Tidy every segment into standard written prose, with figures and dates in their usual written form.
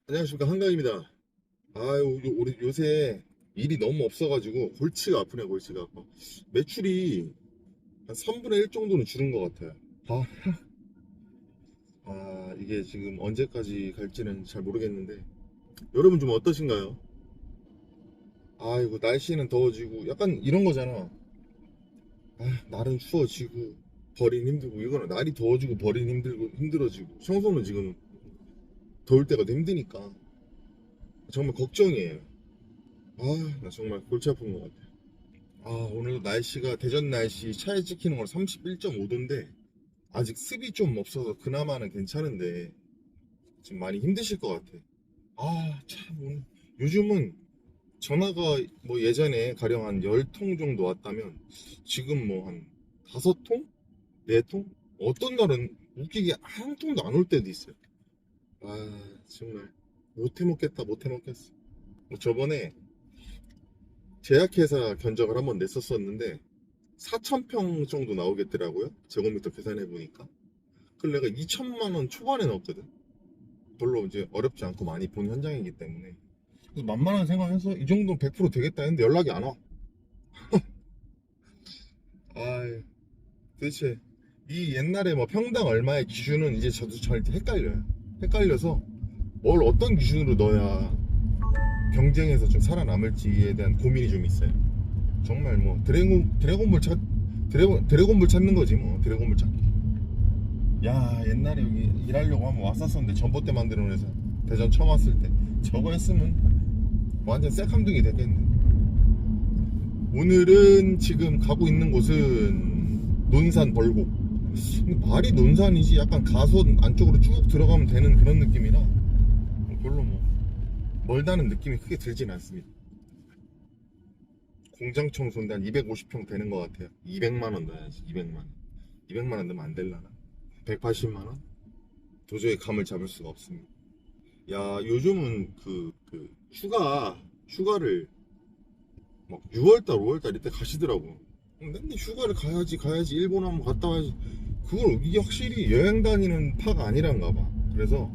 안녕하십니까, 한강입니다. 아유, 우리 요새 일이 너무 없어가지고 골치가 아프네. 골치가 아파. 매출이 한 3분의 1 정도는 줄은 것 같아요. 아, 이게 지금 언제까지 갈지는 잘 모르겠는데, 여러분 좀 어떠신가요? 아이고, 날씨는 더워지고 약간 이런 거잖아. 날은 추워지고 버린 힘들고, 이거는 날이 더워지고 버린 힘들고 힘들어지고, 청소는 지금 더울 때가 더 힘드니까 정말 걱정이에요. 나 정말 골치 아픈 것 같아요. 오늘 날씨가 대전 날씨 차에 찍히는 건 31.5도인데 아직 습이 좀 없어서 그나마는 괜찮은데 지금 많이 힘드실 것 같아. 참 오늘 요즘은 전화가 뭐 예전에 가령 한 10통 정도 왔다면 지금 뭐 한 5통? 4통? 어떤 날은 웃기게 한 통도 안 올 때도 있어요. 정말 못 해먹겠다, 못 해먹겠어. 저번에 제약회사 견적을 한번 냈었었는데 4,000평 정도 나오겠더라고요. 제곱미터 계산해 보니까. 그걸 내가 2천만 원 초반에 넣었거든. 별로 이제 어렵지 않고 많이 본 현장이기 때문에. 그래서 만만한 생각해서 이 정도는 100% 되겠다 했는데 연락이 안 와. 아, 도대체 이 옛날에 뭐 평당 얼마의 기준은 이제 저도 잘 헷갈려요. 헷갈려서 뭘 어떤 기준으로 넣어야 경쟁에서 좀 살아남을지에 대한 고민이 좀 있어요. 정말 뭐 드래곤볼 찾는 거지 뭐 드래곤볼 찾기. 야, 옛날에 여기 일하려고 한번 왔었었는데 전봇대 만들어 놓서 대전 처음 왔을 때 저거 했으면 완전 쎄감둥이 됐겠네. 오늘은 지금 가고 있는 곳은 논산 벌곡. 근데 말이 논산이지 약간 가선 안쪽으로 쭉 들어가면 되는 그런 느낌이라 별로 뭐 멀다는 느낌이 크게 들진 않습니다. 공장 청소인데 한 250평 되는 것 같아요. 200만 원 넣어야지. 200만 원. 200만 원 넣으면 안 될라나? 180만 원? 도저히 감을 잡을 수가 없습니다. 야, 요즘은 휴가를 막 6월달, 5월달 이때 가시더라고. 맨날 휴가를 가야지, 일본 한번 갔다 와야지. 이게 확실히 여행 다니는 파가 아니란가 봐. 그래서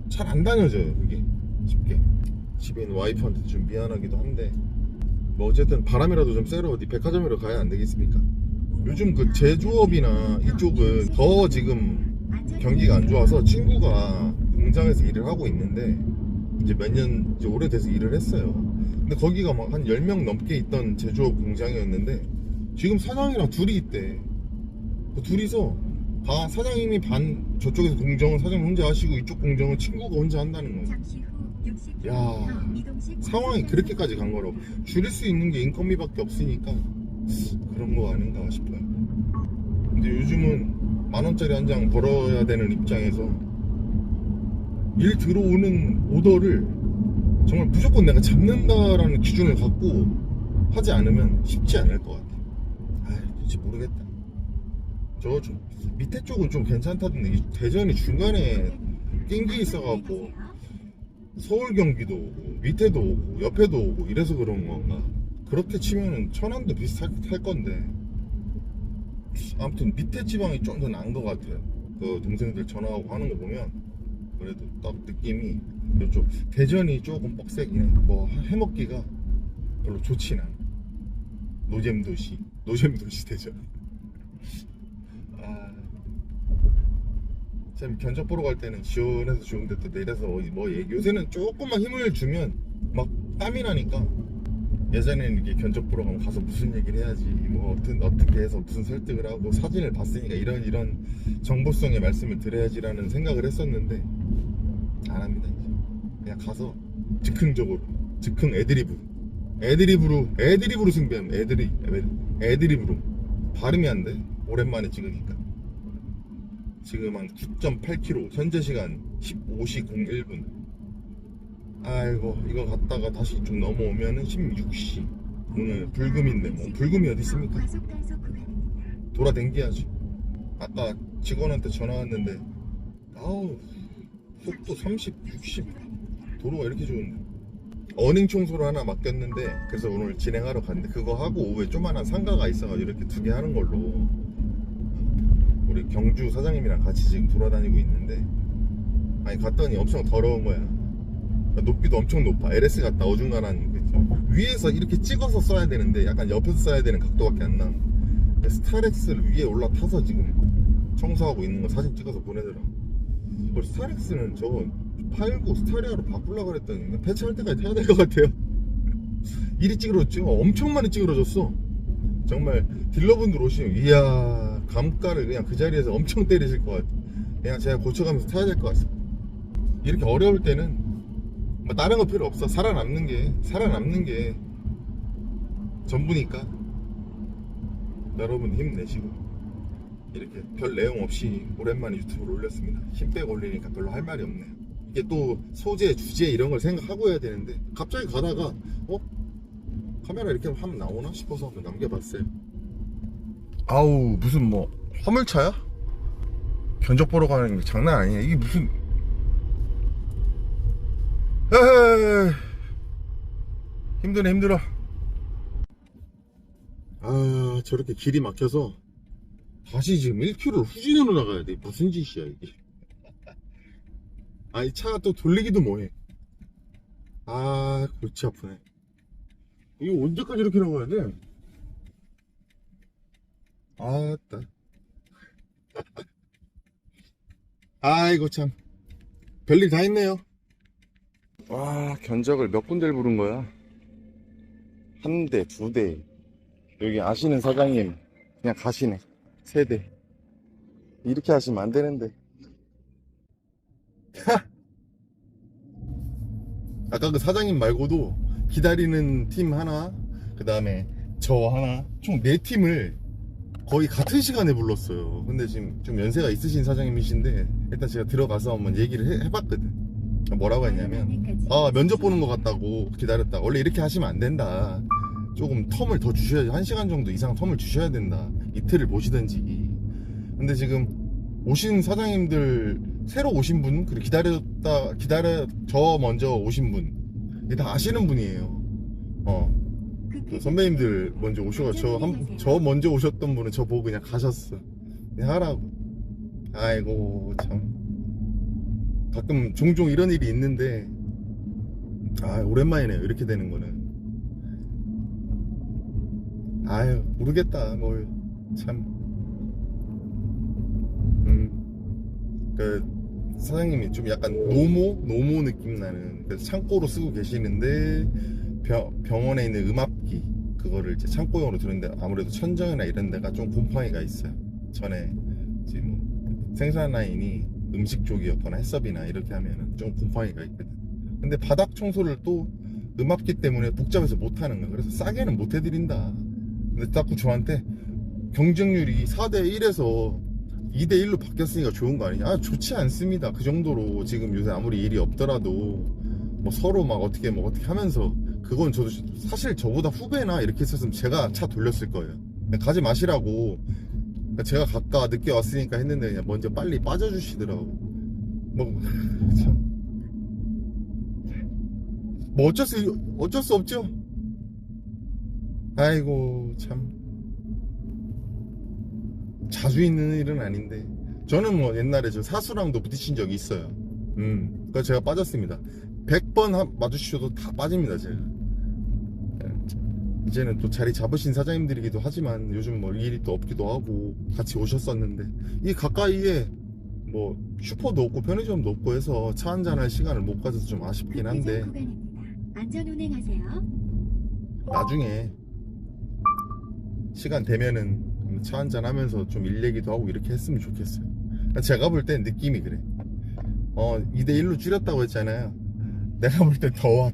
잘 안 다녀져요, 그게. 쉽게. 집에 있는 와이프한테 좀 미안하기도 한데, 뭐 어쨌든 바람이라도 좀 쐬러 어디 백화점이라도 가야 안 되겠습니까? 요즘 그 제조업이나 이쪽은 더 지금 경기가 안 좋아서 친구가 공장에서 일을 하고 있는데 이제 몇 년 이제 오래돼서 일을 했어요. 근데 거기가 막 한 10명 넘게 있던 제조업 공장이었는데 지금 사장이랑 둘이 있대. 그 둘이서 다 사장님이 저쪽에서 공정은 사장님 혼자 하시고 이쪽 공정은 친구가 혼자 한다는 거예요. 야, 상황이 그렇게까지 간 거라고. 줄일 수 있는 게 인건비밖에 없으니까 그런 거 아닌가 싶어요. 근데 요즘은 10,000원짜리 한 장 벌어야 되는 입장에서 일 들어오는 오더를 정말 무조건 내가 잡는다라는 기준을 갖고 하지 않으면 쉽지 않을 것 같아. 도대체 모르겠다. 저 밑에 쪽은 좀 괜찮다던데 이 대전이 중간에 낑기 있어갖고 서울 경기도 오고 밑에도 오고 옆에도 오고 이래서 그런 건가. 그렇게 치면은 천안도 비슷할 건데 아무튼 밑에 지방이 좀 더 나은 것 같아요. 그 동생들 전화하고 하는 거 보면 그래도 딱 느낌이 이쪽 대전이 조금 뻑세긴 해. 뭐 해먹기가 별로 좋진 않아. 노잼도시 대전. 아, 참 견적 보러 갈 때는 시원해서 좋은데 또 내려서 뭐 요새는 조금만 힘을 주면 막 땀이 나니까 예전에는 이렇게 견적 보러 가면 가서 무슨 얘기를 해야지 뭐 어떻게 해서 무슨 설득을 하고 사진을 봤으니까 이런 정보성의 말씀을 드려야지라는 생각을 했었는데 안 합니다. 이제 그냥 가서 즉흥적으로 즉흥 애드립으로 승부하면 애드립으로 발음이 안 돼. 오랜만에 찍으니까 지금 한 9.8km 현재 시간 15시 01분. 아이고 이거 갔다가 다시 좀 넘어오면은 16시. 오늘 불금인데 뭐 불금이 어디 있습니까? 돌아댕겨야지. 아까 직원한테 전화 왔는데 속도 30, 60 도로가 이렇게 좋은데 어닝 청소를 하나 맡겼는데 그래서 오늘 진행하러 갔는데 그거 하고 오후에 조만한 상가가 있어가지고 이렇게 2개 하는 걸로 우리 경주 사장님이랑 같이 지금 돌아다니고 있는데 아니 갔더니 엄청 더러운 거야. 높이도 엄청 높아. LS가 어중간한 그 위에서 이렇게 찍어서 써야 되는데 약간 옆에서 써야 되는 각도밖에 안 나. 스타렉스를 위에 올라타서 지금 청소하고 있는 거 사진 찍어서 보내더라. 스타렉스는 저거 팔고 스타리아로 바꾸려고 그랬더니 폐차할 때까지 타야 될 것 같아요. 이리 찌그러졌지? 엄청 많이 찌그러졌어. 정말 딜러분들 오시면 이야 감가를 그냥 그 자리에서 엄청 때리실 것 같아. 그냥 제가 고쳐가면서 타야 될 것 같습니다. 이렇게 어려울 때는 뭐 다른 거 필요 없어. 살아남는 게 전부니까 여러분 힘내시고. 이렇게 별 내용 없이 오랜만에 유튜브를 올렸습니다. 힘 빼고 올리니까 별로 할 말이 없네요. 이게 또 소재, 주제 이런 걸 생각하고 해야 되는데 갑자기 가다가 카메라 이렇게 하면 나오나 싶어서 한번 남겨봤어요. 아우 무슨 뭐 화물차야? 견적 보러 가는 게 장난 아니야. 이게 무슨 에이, 힘들어. 아 저렇게 길이 막혀서 다시 지금 1km를 후진으로 나가야 돼. 무슨 짓이야 이게. 아이 차가 또 돌리기도 뭐해. 아 골치 아프네. 이거 언제까지 이렇게 나가야 돼? 아따. 아이고 참 별일 다 있네요. 와 견적을 몇 군데를 부른 거야. 한 대, 두 대. 여기 아시는 사장님 그냥 가시네. 세 대. 이렇게 하시면 안 되는데. 아까 그 사장님 말고도 기다리는 팀 하나, 그 다음에 저 하나, 총 4팀을 거의 같은 시간에 불렀어요. 근데 지금 좀 연세가 있으신 사장님이신데 일단 제가 들어가서 한번 얘기를 해봤거든. 뭐라고 했냐면 면접 보는 것 같다고 기다렸다. 원래 이렇게 하시면 안 된다. 조금 텀을 더 주셔야지. 1시간 정도 이상 텀을 주셔야 된다. 이틀을 보시든지. 근데 지금 오신 사장님들 새로 오신 분, 그리고 저 먼저 오신 분, 다 아시는 분이에요. 그 선배님들 먼저 오셔서 저 먼저 오셨던 분은 저 보고 그냥 가셨어. 그냥 하라고. 아이고 참. 가끔 종종 이런 일이 있는데 오랜만이네요. 이렇게 되는 거는. 아유 모르겠다. 뭐 참. 그 사장님이 좀 약간 노모 느낌 나는, 그래서 창고로 쓰고 계시는데 병원에 있는 음압기 그거를 이제 창고용으로 두는데 아무래도 천정이나 이런 데가 좀 곰팡이가 있어요. 전에 지금 생산 라인이 음식 쪽이었거나 해썹이나 이렇게 하면은 좀 곰팡이가 있거든. 근데 바닥 청소를 또 음압기 때문에 복잡해서 못하는 거야. 그래서 싸게는 못 해드린다. 근데 자꾸 저한테 경쟁률이 4대1에서 2대1로 바뀌었으니까 좋은 거 아니냐. 좋지 않습니다. 그 정도로 지금 요새 아무리 일이 없더라도 뭐 서로 막 어떻게 하면서, 그건 저도 사실 저보다 후배나 이렇게 했었으면 제가 차 돌렸을 거예요. 가지 마시라고 제가 가까 늦게 왔으니까 했는데 그냥 먼저 빨리 빠져주시더라고. 뭐 어쩔 수 없죠. 아이고 참. 자주 있는 일은 아닌데 저는 뭐 옛날에 저 사수랑도 부딪힌 적이 있어요. 그래서 제가 빠졌습니다. 100번 마주치셔도 다 빠집니다 제가. 이제는 또 자리 잡으신 사장님들이기도 하지만 요즘 뭐 일이 또 없기도 하고 같이 오셨었는데, 이 가까이에 뭐 슈퍼도 없고 편의점도 없고 해서 차 한잔 할 시간을 못 가져서 좀 아쉽긴 한데, 안전 운행하세요. 나중에 시간 되면은 차 한잔 하면서 좀 일 얘기도 하고 이렇게 했으면 좋겠어요. 제가 볼 땐 느낌이 그래. 2대1로 줄였다고 했잖아요. 내가 볼 땐 더 와.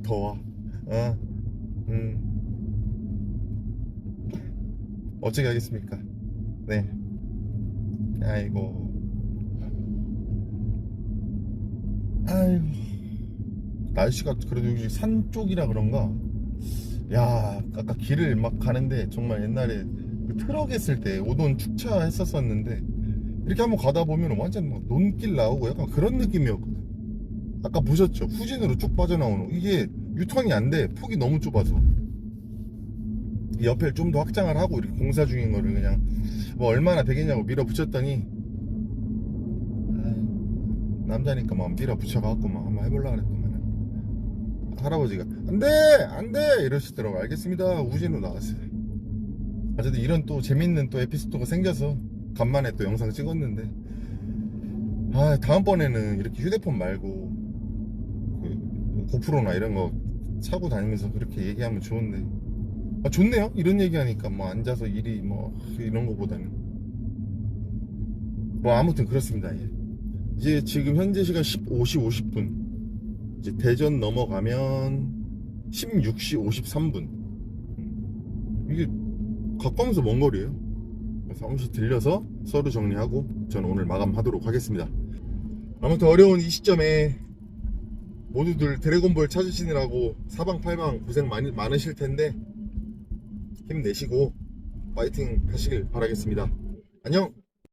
어떻게 하겠습니까? 네. 아이고. 날씨가 그래도 여기 산 쪽이라 그런가? 야, 아까 길을 막 가는데 정말 옛날에 그 트럭 했을 때 오돈 축차 했었었는데 이렇게 한번 가다 보면 완전 막 논길 나오고 약간 그런 느낌이었거든. 아까 보셨죠? 후진으로 쭉 빠져나오는, 이게 유턴이 안 돼. 폭이 너무 좁아서. 이 옆에 좀 더 확장을 하고 이렇게 공사 중인 거를 그냥 뭐 얼마나 되겠냐고 밀어붙였더니 남자니까 막 밀어붙여갖고 막 한번 해보려고 그랬더만 할아버지가 안돼 안돼 이러시더라고. 알겠습니다 우진으로 나왔어요. 어쨌든 이런 또 재밌는 또 에피소드가 생겨서 간만에 또 영상 찍었는데, 아 다음번에는 이렇게 휴대폰 말고 그 고프로나 이런 거 차고 다니면서 그렇게 얘기하면 좋은데, 아 좋네요 이런 얘기하니까. 뭐 앉아서 일이 뭐 이런 거보다는 뭐 아무튼 그렇습니다. 예. 이제 지금 현재 시간 15시 50분, 이제 대전 넘어가면 16시 53분. 이게 가까우면서 먼 거리에요. 사무실 들려서 서류 정리하고 저는 오늘 마감하도록 하겠습니다. 아무튼 어려운 이 시점에 모두들 드래곤볼 찾으시느라고 사방팔방 고생 많으실 텐데 힘내시고 파이팅 하시길 바라겠습니다. 안녕.